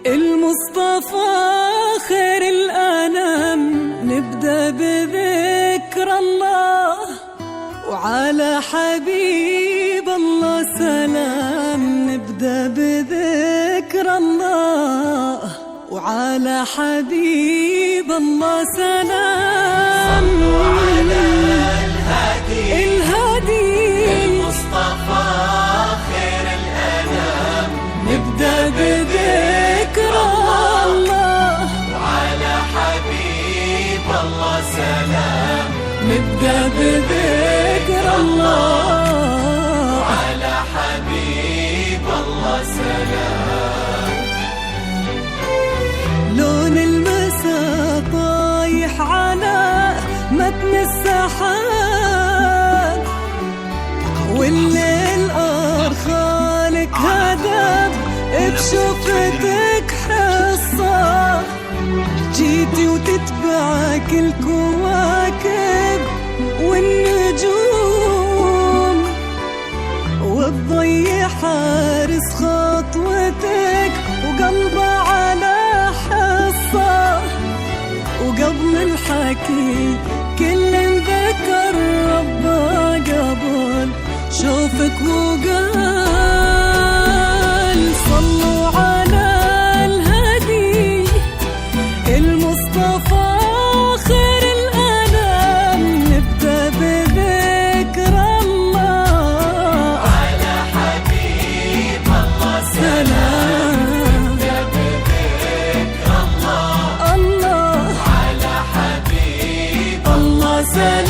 المصطفى خير الأنام، نبدأ بذكر الله وعلى حبيب الله سلام. نبدأ بذكر الله وعلى حبيب الله سلام. صلوا على الهادي المصطفى خير الأنام، نبدأ بذكر الله وعلى حبيب الله سلام. نبدأ بذكر الله وعلى حبيب الله سلام. لون المساء طايح على متن السحاب، والليل أرخالك هدب بشوفتك حصة. جيتي وتتبعك الكواكب والنجوم، والضي حارس خطوتك وقلبه على حصة. وقبل الحكي كل ذكر ربه قبل شوفك وقال صلوا على الهادي المصطفى خير الأنام. نبدأ بذكر الله على حبيب الله سلام. نبدأ بذكر الله الله على حبيب الله سلام.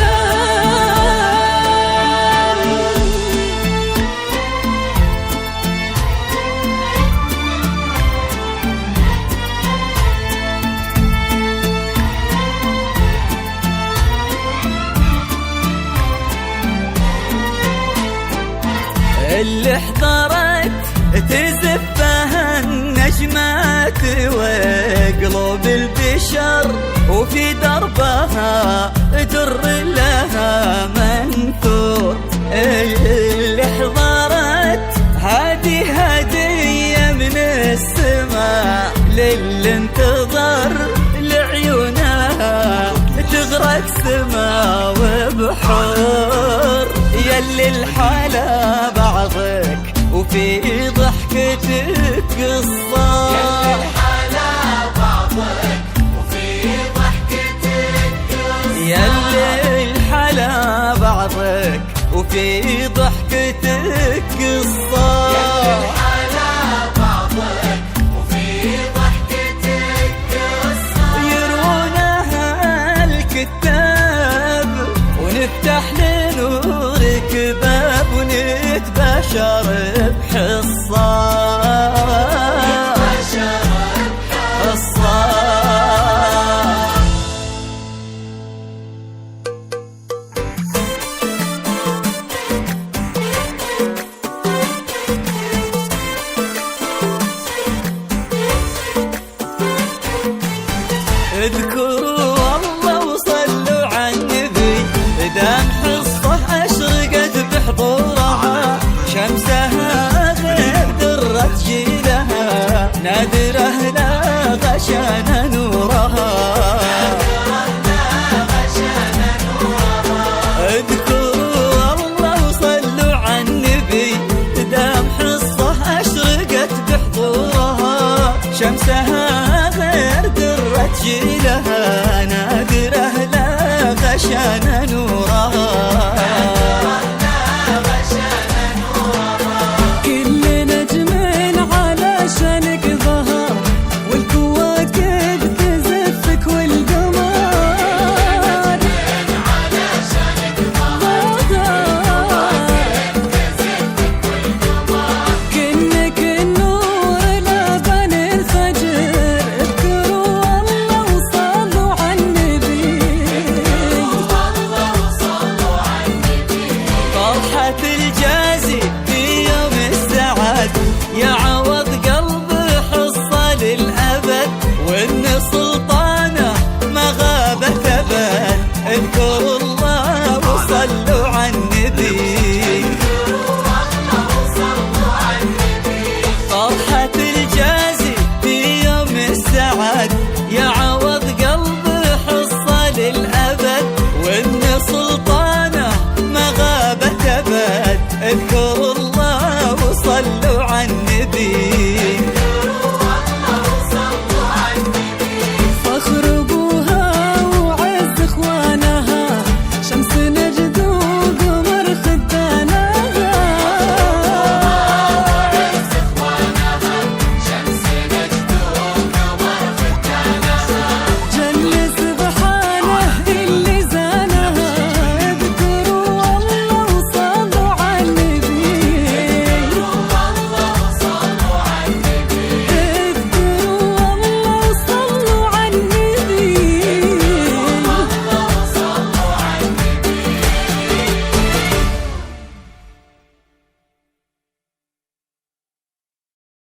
اللي حضرت تزفها النجمات وقلوب البشر، وفي دربها در لها منثور. اللي حضرت هذه هدية من السماء للي انتظر لعيونها تغرق سما وبحور. يلي الحلا بعضك وفي ضحكتك قصة، يلي الحلا بعضك وفي ضحكتك قصة. يلي الحلا بعضك وفي ضحكتك قصة. يلي الحلا بعضك وفي ضحكتك قصة. يرونها الكتاب ونفتح لنورك باب ونتبشر بحصة. اذكروا الله وصلوا على النبي، دام حصة أشرقت بحضورها. شمسها غير درت جيلها، نادره لا غشان نورها. اذكروا الله وصلوا على النبي، دام حصة أشرقت بحضورها. شمسها غير درت جيلها، نادره لا غشان نورها.